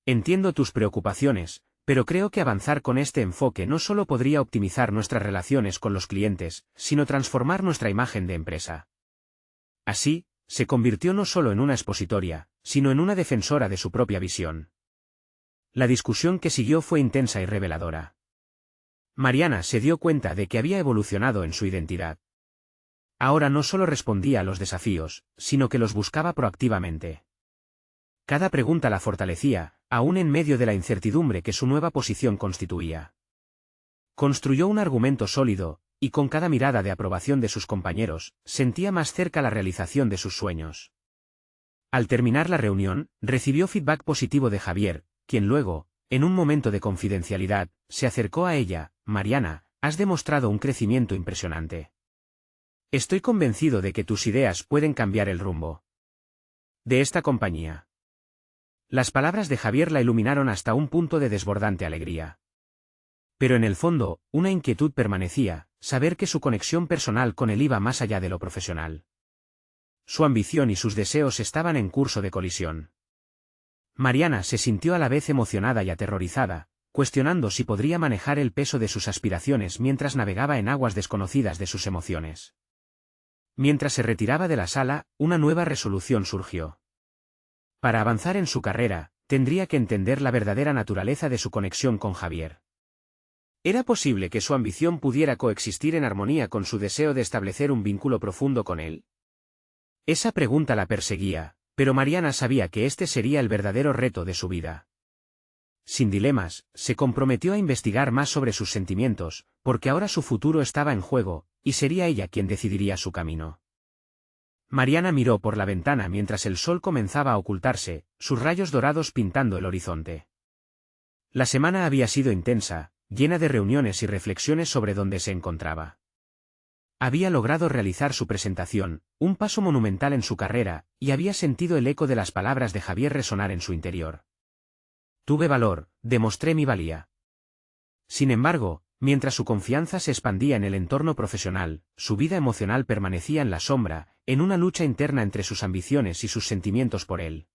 Entiendo tus preocupaciones, Pero creo que avanzar con este enfoque no solo podría optimizar nuestras relaciones con los clientes, sino transformar nuestra imagen de empresa. Así, se convirtió no solo en una expositoria, sino en una defensora de su propia visión. La discusión que siguió fue intensa y reveladora. Mariana se dio cuenta de que había evolucionado en su identidad. Ahora no solo respondía a los desafíos, sino que los buscaba proactivamente. Cada pregunta la fortalecía, aún en medio de la incertidumbre que su nueva posición constituía. Construyó un argumento sólido, y con cada mirada de aprobación de sus compañeros, sentía más cerca la realización de sus sueños. Al terminar la reunión, recibió feedback positivo de Javier, quien luego, en un momento de confidencialidad, se acercó a ella. Mariana, has demostrado un crecimiento impresionante. Estoy convencido de que tus ideas pueden cambiar el rumbo de esta compañía. Las palabras de Javier la iluminaron hasta un punto de desbordante alegría. Pero en el fondo, una inquietud permanecía, saber que su conexión personal con él iba más allá de lo profesional. Su ambición y sus deseos estaban en curso de colisión. Mariana se sintió a la vez emocionada y aterrorizada, cuestionando si podría manejar el peso de sus aspiraciones mientras navegaba en aguas desconocidas de sus emociones. Mientras se retiraba de la sala, una nueva resolución surgió. Para avanzar en su carrera, tendría que entender la verdadera naturaleza de su conexión con Javier. ¿Era posible que su ambición pudiera coexistir en armonía con su deseo de establecer un vínculo profundo con él? Esa pregunta la perseguía, pero Mariana sabía que este sería el verdadero reto de su vida. Sin dilemas, se comprometió a investigar más sobre sus sentimientos, porque ahora su futuro estaba en juego, y sería ella quien decidiría su camino. Mariana miró por la ventana mientras el sol comenzaba a ocultarse, sus rayos dorados pintando el horizonte. La semana había sido intensa, llena de reuniones y reflexiones sobre dónde se encontraba. Había logrado realizar su presentación, un paso monumental en su carrera, y había sentido el eco de las palabras de Javier resonar en su interior. Tuve valor, demostré mi valía. Sin embargo, mientras su confianza se expandía en el entorno profesional, su vida emocional permanecía en la sombra, en una lucha interna entre sus ambiciones y sus sentimientos por él.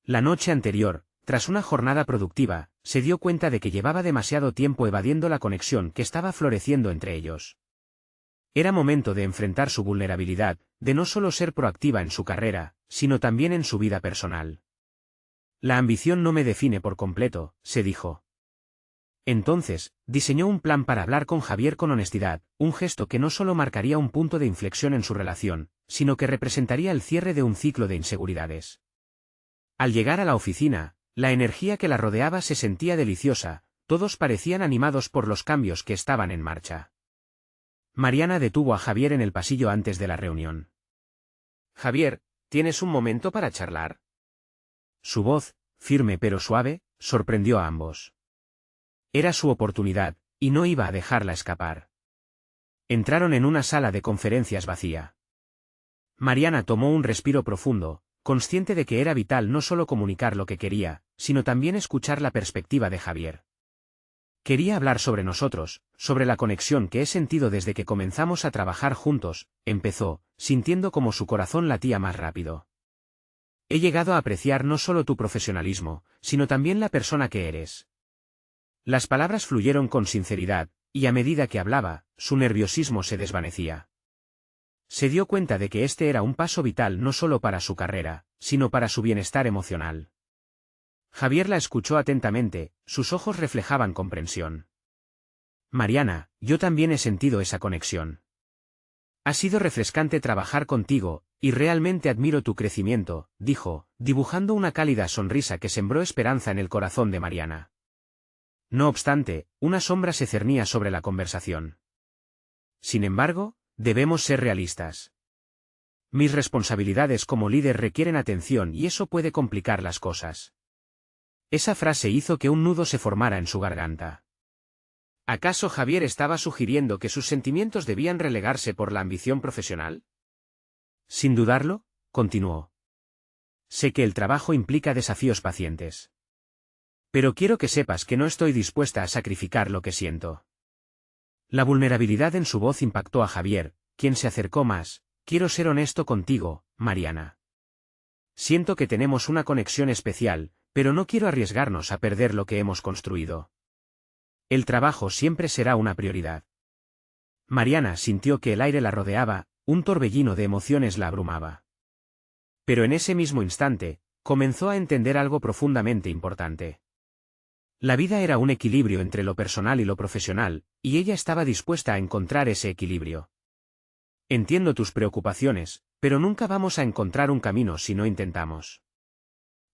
La noche anterior, tras una jornada productiva, se dio cuenta de que llevaba demasiado tiempo evadiendo la conexión que estaba floreciendo entre ellos. Era momento de enfrentar su vulnerabilidad, de no solo ser proactiva en su carrera, sino también en su vida personal. La ambición no me define por completo, se dijo. Entonces, diseñó un plan para hablar con Javier con honestidad, un gesto que no solo marcaría un punto de inflexión en su relación, sino que representaría el cierre de un ciclo de inseguridades. Al llegar a la oficina, la energía que la rodeaba se sentía deliciosa, todos parecían animados por los cambios que estaban en marcha. Mariana detuvo a Javier en el pasillo antes de la reunión. Javier, ¿tienes un momento para charlar? Su voz, firme pero suave, sorprendió a ambos. Era su oportunidad, y no iba a dejarla escapar. Entraron en una sala de conferencias vacía. Mariana tomó un respiro profundo, consciente de que era vital no solo comunicar lo que quería, sino también escuchar la perspectiva de Javier. Quería hablar sobre nosotros, sobre la conexión que he sentido desde que comenzamos a trabajar juntos, empezó, sintiendo como su corazón latía más rápido. He llegado a apreciar no solo tu profesionalismo, sino también la persona que eres. Las palabras fluyeron con sinceridad, y a medida que hablaba, su nerviosismo se desvanecía. Se dio cuenta de que este era un paso vital no solo para su carrera, sino para su bienestar emocional. Javier la escuchó atentamente, sus ojos reflejaban comprensión. Mariana, yo también he sentido esa conexión. Ha sido refrescante trabajar contigo, y realmente admiro tu crecimiento, dijo, dibujando una cálida sonrisa que sembró esperanza en el corazón de Mariana. No obstante, una sombra se cernía sobre la conversación. Sin embargo, debemos ser realistas. Mis responsabilidades como líder requieren atención y eso puede complicar las cosas. Esa frase hizo que un nudo se formara en su garganta. ¿Acaso Javier estaba sugiriendo que sus sentimientos debían relegarse por la ambición profesional? Sin dudarlo, continuó. Sé que el trabajo implica desafíos pacientes. Pero quiero que sepas que no estoy dispuesta a sacrificar lo que siento. La vulnerabilidad en su voz impactó a Javier, quien se acercó más. Quiero ser honesto contigo, Mariana. Siento que tenemos una conexión especial, pero no quiero arriesgarnos a perder lo que hemos construido. El trabajo siempre será una prioridad. Mariana sintió que el aire la rodeaba, un torbellino de emociones la abrumaba. Pero en ese mismo instante, comenzó a entender algo profundamente importante. La vida era un equilibrio entre lo personal y lo profesional, y ella estaba dispuesta a encontrar ese equilibrio. Entiendo tus preocupaciones, pero nunca vamos a encontrar un camino si no intentamos.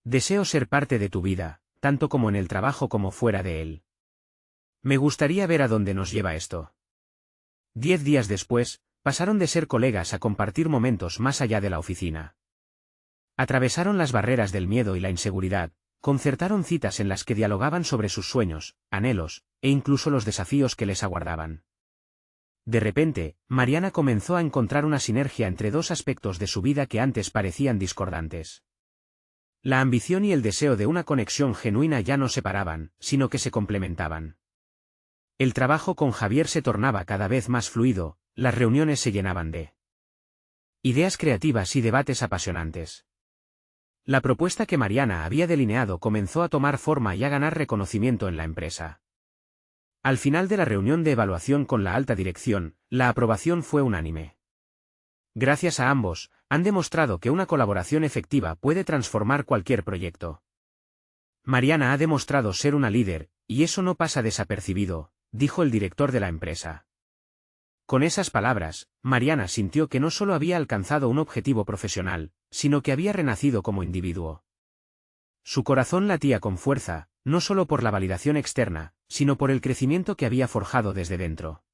Deseo ser parte de tu vida, tanto como en el trabajo como fuera de él. Me gustaría ver a dónde nos lleva esto. 10 días después, pasaron de ser colegas a compartir momentos más allá de la oficina. Atravesaron las barreras del miedo y la inseguridad, concertaron citas en las que dialogaban sobre sus sueños, anhelos, e incluso los desafíos que les aguardaban. De repente, Mariana comenzó a encontrar una sinergia entre dos aspectos de su vida que antes parecían discordantes. La ambición y el deseo de una conexión genuina ya no separaban, sino que se complementaban. El trabajo con Javier se tornaba cada vez más fluido, las reuniones se llenaban de ideas creativas y debates apasionantes. La propuesta que Mariana había delineado comenzó a tomar forma y a ganar reconocimiento en la empresa. Al final de la reunión de evaluación con la alta dirección, la aprobación fue unánime. Gracias a ambos, han demostrado que una colaboración efectiva puede transformar cualquier proyecto. Mariana ha demostrado ser una líder, y eso no pasa desapercibido, dijo el director de la empresa. Con esas palabras, Mariana sintió que no solo había alcanzado un objetivo profesional, sino que había renacido como individuo. Su corazón latía con fuerza, no solo por la validación externa, sino por el crecimiento que había forjado desde dentro.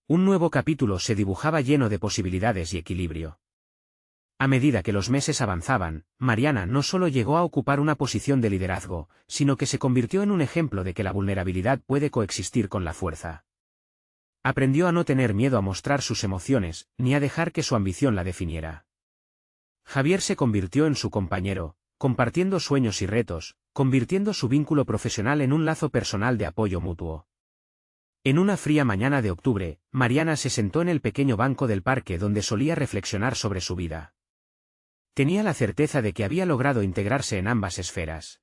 Un nuevo capítulo se dibujaba lleno de posibilidades y equilibrio. A medida que los meses avanzaban, Mariana no solo llegó a ocupar una posición de liderazgo, sino que se convirtió en un ejemplo de que la vulnerabilidad puede coexistir con la fuerza. Aprendió a no tener miedo a mostrar sus emociones, ni a dejar que su ambición la definiera. Javier se convirtió en su compañero, compartiendo sueños y retos, convirtiendo su vínculo profesional en un lazo personal de apoyo mutuo. En una fría mañana de octubre, Mariana se sentó en el pequeño banco del parque donde solía reflexionar sobre su vida. Tenía la certeza de que había logrado integrarse en ambas esferas.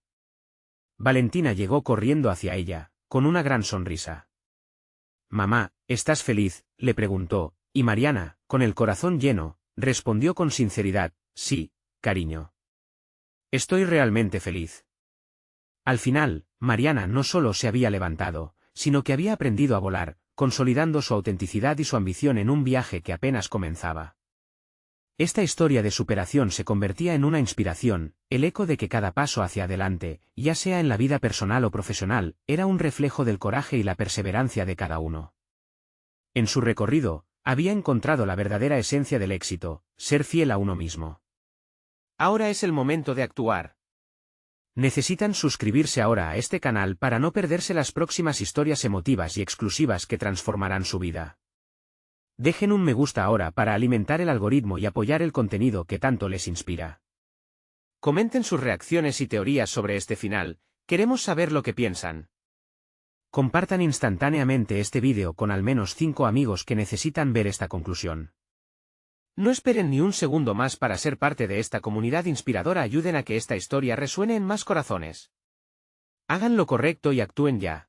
Valentina llegó corriendo hacia ella, con una gran sonrisa. «Mamá, ¿estás feliz?», le preguntó, y Mariana, con el corazón lleno, respondió con sinceridad: «Sí, cariño. Estoy realmente feliz». Al final, Mariana no solo se había levantado, sino que había aprendido a volar, consolidando su autenticidad y su ambición en un viaje que apenas comenzaba. Esta historia de superación se convertía en una inspiración, el eco de que cada paso hacia adelante, ya sea en la vida personal o profesional, era un reflejo del coraje y la perseverancia de cada uno. En su recorrido, había encontrado la verdadera esencia del éxito: ser fiel a uno mismo. Ahora es el momento de actuar. Necesitan suscribirse ahora a este canal para no perderse las próximas historias emotivas y exclusivas que transformarán su vida. Dejen un me gusta ahora para alimentar el algoritmo y apoyar el contenido que tanto les inspira. Comenten sus reacciones y teorías sobre este final, queremos saber lo que piensan. Compartan instantáneamente este vídeo con al menos 5 amigos que necesitan ver esta conclusión. No esperen ni un segundo más para ser parte de esta comunidad inspiradora. Ayuden a que esta historia resuene en más corazones. Hagan lo correcto y actúen ya.